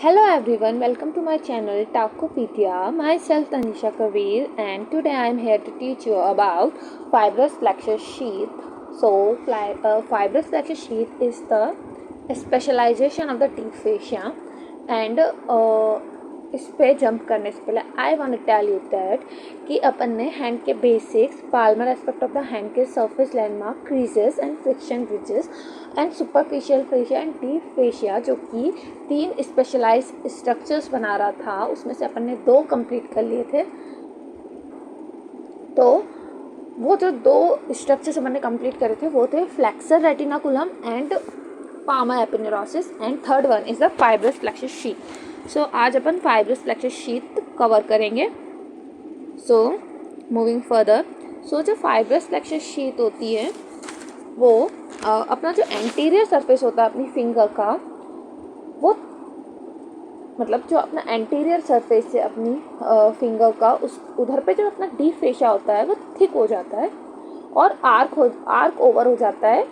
Hello everyone, welcome to my channel Takopedia. Myself Tanisha Kabir, and today I am here to teach you about fibrous flexure sheath. So, fibrous flexure sheath is the specialization of the deep fascia, and इस पे jump करने से पहले I want to tell you that कि अपन ने hand के basics, palmar aspect of the hand के surface landmark, creases and friction ब्रिजेस and superficial fascia and deep fascia, जो कि 3 स्पेशलाइज स्ट्रक्चर्स बना रहा था, उसमें से अपन ने 2 कंप्लीट कर लिए थे। तो वो जो 2 स्ट्रक्चर्स अपन ने कंप्लीट करे थे वो थे flexor retinaculum and palmar aponeurosis, and third one is the fibrous flexor sheath. So आज अपन फाइब्रस फ्लेक्सर शीथ कवर करेंगे। सो मूविंग फर्दर, सो जो फाइब्रस फ्लेक्सर शीथ होती है वो अपना जो एंटीरियर सरफेस होता है अपनी फिंगर का, वो मतलब जो अपना एंटीरियर सरफेस है अपनी फिंगर का, उस उधर पे जो अपना डीप फेशिया होता है वो थिक हो जाता है और आर्क ओवर हो जाता है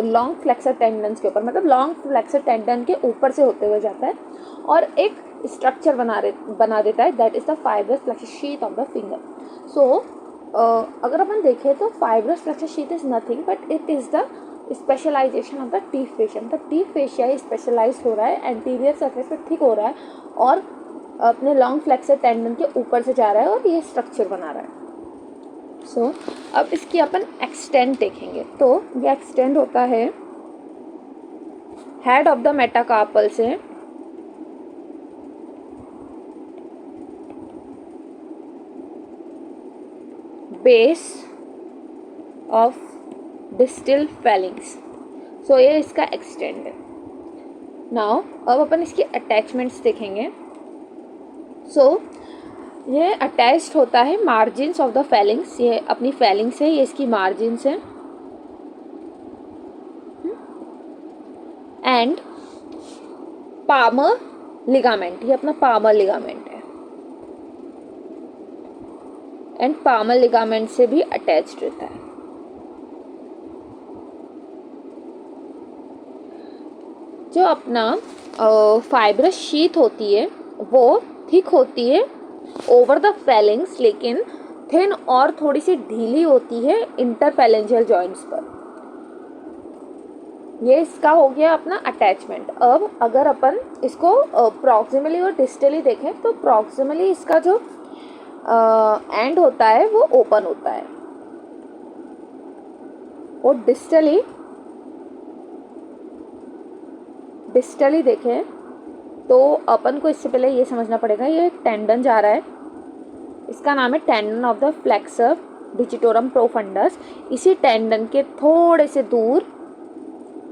लॉन्ग फ्लेक्सर टेंडन्स के ऊपर, मतलब लॉन्ग फ्लेक्सर टेंडन के ऊपर से होते हुए जाता है और एक स्ट्रक्चर बना देता है, that is the fibrous flexor sheath of the finger. So अगर अपन देखें तो fibrous flexor sheath is nothing but it is the specialization of the deep fascia. मतलब डीप फेशिया स्पेशलाइज हो रहा है, एंटीरियर सरफेस पे थिक हो रहा है और अपने लॉन्ग फ्लेक्सर टेंडन के ऊपर से जा रहा है और ये स्ट्रक्चर बना रहा है। सो अब इसकी अपन एक्सटेंड देखेंगे तो ये एक्सटेंड होता है हेड ऑफ द मेटाकार्पल से बेस ऑफ डिस्टल फेलिंग्स। सो ये इसका एक्सटेंड है। नाउ अब अपन इसकी अटैचमेंट्स देखेंगे। सो ये अटैच्ड होता है मार्जिन्स ऑफ द फेलिंग्स, ये अपनी फेलिंग्स है, ये इसकी मार्जिन्स है, एंड पामर लिगामेंट, ये अपना पामर लिगामेंट है, एंड पामर लिगामेंट से भी अटैच्ड रहता है। जो अपना फाइब्रस शीथ होती है वो थिक होती है ओवर द फेलिंग्स, लेकिन थिन और थोड़ी सी ढीली होती है इंटरफेलेंजियल जॉइंट्स पर। ये इसका हो गया अपना अटैचमेंट। अब अगर अपन इसको प्रॉक्सिमली और डिस्टली देखें तो प्रॉक्सिमली इसका जो एंड होता है वो ओपन होता है और डिस्टली देखें तो अपन को इससे पहले ये समझना पड़ेगा, ये एक टेंडन जा रहा है, इसका नाम है tendon of the flexor digitorum profundis. इसी टेंडन के थोड़े से दूर,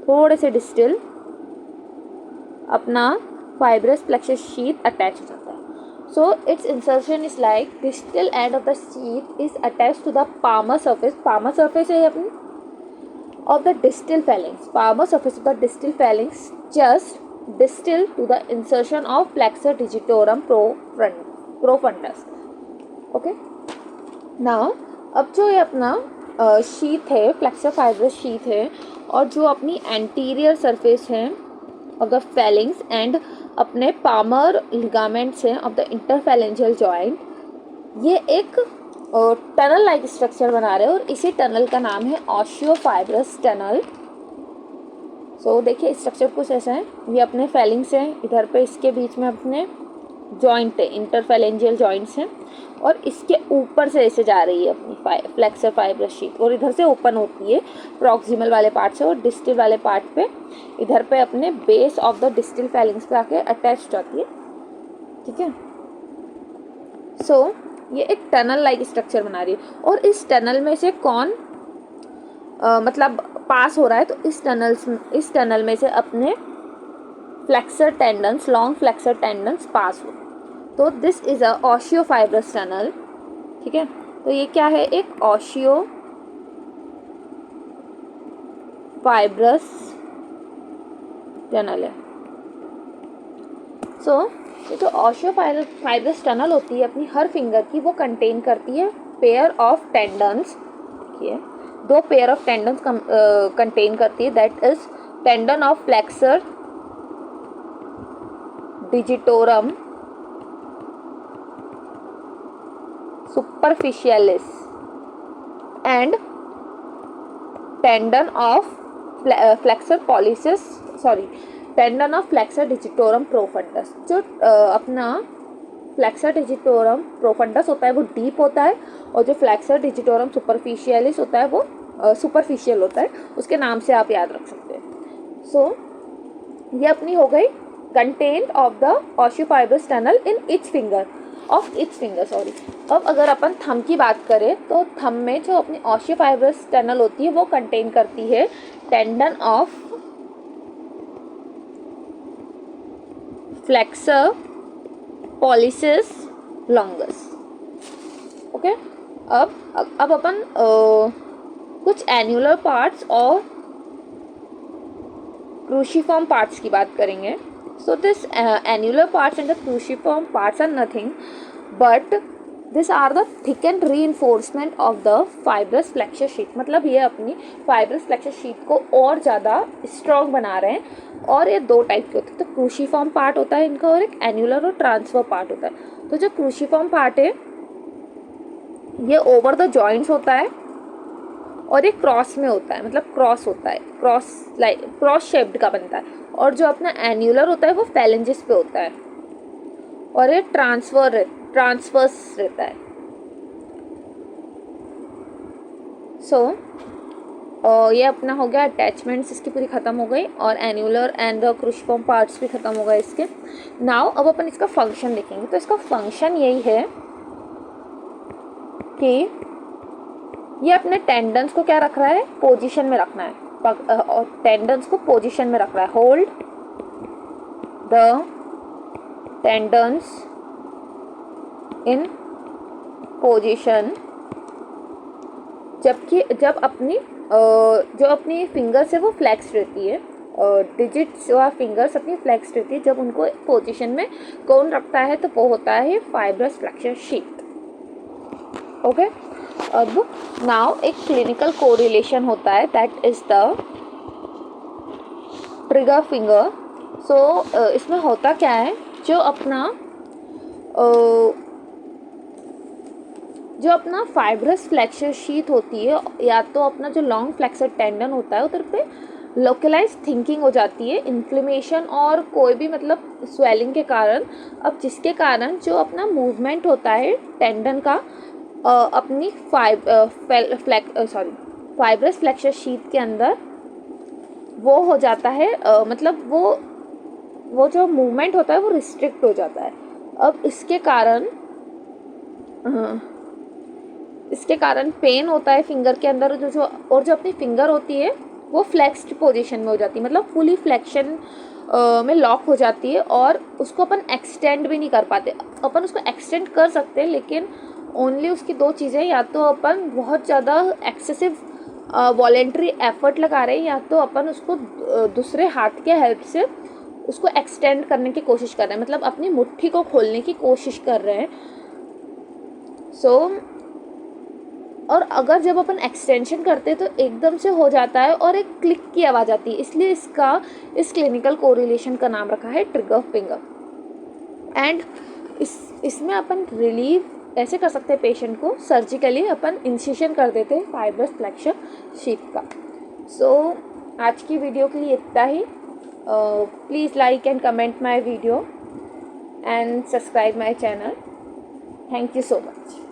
थोड़े से डिस्टल अपना फाइब्रस फ्लेक्सर शीथ अटैच हो जाता है। So its insertion is like distal end of the sheath is attach to the palmar surface. Palmar surface है अपनी of the distal phalanx, palmar surface of the distal phalanx just distal to the insertion of flexor digitorum profundus. Okay, now अब जो ये अपना sheath है, flexor fibrous sheath है, और जो अपनी एंटीरियर सरफेस है ऑफ द फेलिंग्स एंड अपने पामर लिगामेंट्स हैं ऑफ द इंटरफेलेंजियल जॉइंट, ये एक टनल लाइक स्ट्रक्चर बना रहे हैं और इसी टनल का नाम है ऑस्टियोफाइब्रस टनल। सो देखिए स्ट्रक्चर कुछ ऐसा है, ये अपने फेलिंग्स हैं, इधर पे इसके बीच में अपने जॉइंट है, इंटरफेलेंजियल जॉइंट्स हैं, और इसके ऊपर से ऐसे जा रही है अपनी फ्लेक्सर फाइब्रस शीथ और इधर से ओपन होती है प्रॉक्सिमल वाले पार्ट से और डिस्टल वाले पार्ट पे इधर पे अपने base of the distal Fehling's पे आके अटैच हो जाती है। ठीक है, सो ये एक टनल लाइक स्ट्रक्चर बना रही है और इस टनल में से कौन मतलब पास हो रहा है, तो इस टनल में से अपने flexor tendons, long flexor tendons pass हो, तो this is a osteofibrous tunnel. ठीक है, तो ये क्या है, एक ऑस्टियोफाइब्रस टनल है। सो ये जो ऑस्टियोफाइब्रस टनल होती है अपनी हर फिंगर की, वो कंटेन करती है पेयर ऑफ टेंडन्स। देखिए 2 पेयर ऑफ टेंडन्स कंटेन करती है, that is tendon of flexor digitorum superficialis and tendon of flexor pollicis tendon of flexor digitorum profundus। जो अपना फ्लैक्सर डिजिटोरम प्रोफंडस होता है वो डीप होता है, और जो फ्लैक्सर डिजिटोरम सुपरफिशियलिस होता है वो सुपरफिशियल होता है, उसके नाम से आप याद रख सकते हैं। सो ये अपनी हो गई content of the osteofibrous tunnel in each finger sorry. अब अगर अपन थंब की बात करें तो थंब में जो अपनी ऑस्टियोफाइब्रस टनल होती है वो कंटेन करती है tendon of flexor pollicis longus. Okay, अब अपन कुछ एन्युलर पार्ट्स और क्रूसिफॉर्म पार्ट्स की बात करेंगे। So this annular parts and the cruciform parts are nothing but this are the thick and reinforcement of the fibrous flexor sheath. मतलब ये अपनी fibrous flexor sheet को और ज़्यादा स्ट्रॉन्ग बना रहे हैं, और ये दो टाइप के होते हैं। तो क्रूसिफॉर्म पार्ट होता है इनका, और एक एन्युलर और ट्रांसफर पार्ट होता है। तो जो क्रूसिफॉर्म पार्ट है ये ओवर द जॉइंट्स होता है, और ये क्रॉस में होता है, मतलब क्रॉस होता है, क्रॉस शेप्ड का बनता है। और जो अपना एन्युलर होता है वो फैलेंजेस पे होता है, और ये ट्रांसवर्स रहता है। सो ये अपना हो गया अटैचमेंट्स, इसकी पूरी ख़त्म हो गई, और एन्युलर एंड क्रूसिफॉर्म पार्ट्स भी ख़त्म हो गए इसके। नाउ अब अपन इसका फंक्शन देखेंगे। तो इसका फंक्शन यही है कि ये अपने टेंडन्स को क्या रख रहा है, पोजीशन में रखना है, और टेंडन्स को पोजीशन में रख रहा है। Hold the tendons in position, जब अपनी जो अपनी फिंगर्स है वो फ्लेक्स रहती है, डिजिट्स और फिंगर्स अपनी फ्लेक्स रहती है। जब उनको पोजीशन में कौन रखता है तो वो होता है फाइब्रस फ्लेक्सर शीट। ओके, अब नाउ एक क्लिनिकल कोरिलेशन होता है, that is the trigger finger. So इसमें होता क्या है, जो अपना फाइब्रस फ्लेक्सर शीट होती है, या तो अपना जो लॉन्ग फ्लेक्सर टेंडन होता है उधर पे लोकलाइज थिंकिंग हो जाती है, इन्फ्लेमेशन और कोई भी मतलब स्वेलिंग के कारण। अब जिसके कारण जो अपना मूवमेंट होता है टेंडन का अपनी फाइब्रस फ्लेक्सर शीट के अंदर वो हो जाता है, मतलब वो जो मूवमेंट होता है वो रिस्ट्रिक्ट हो जाता है। अब इसके कारण पेन होता है फिंगर के अंदर, और जो अपनी फिंगर होती है वो फ्लेक्स्ड पोजीशन में हो जाती है, मतलब फुली फ्लेक्शन में लॉक हो जाती है, और उसको अपन एक्सटेंड भी नहीं कर पाते। अपन उसको एक्सटेंड कर सकते हैं, लेकिन ओनली उसकी दो चीज़ें, या तो अपन बहुत ज़्यादा एक्सेसिव वॉलेंट्री एफर्ट लगा रहे हैं, या तो अपन उसको दूसरे हाथ के हेल्प से उसको एक्सटेंड करने की कोशिश कर रहे हैं, मतलब अपनी मुट्ठी को खोलने की कोशिश कर रहे हैं। और अगर जब अपन एक्सटेंशन करते हैं तो एकदम से हो जाता है और एक क्लिक की आवाज़ आती है, इसलिए इस क्लिनिकल कोरिलेशन का नाम रखा है ट्रिगर फिंगर। एंड इसमें अपन रिलीव ऐसे कर सकते हैं पेशेंट को, सर्जिकली अपन इंसिशन कर देते हैं फाइब्रस फ्लेक्सर शीट का। सो आज की वीडियो के लिए इतना ही। Please like and comment my video and subscribe my channel. Thank you so much.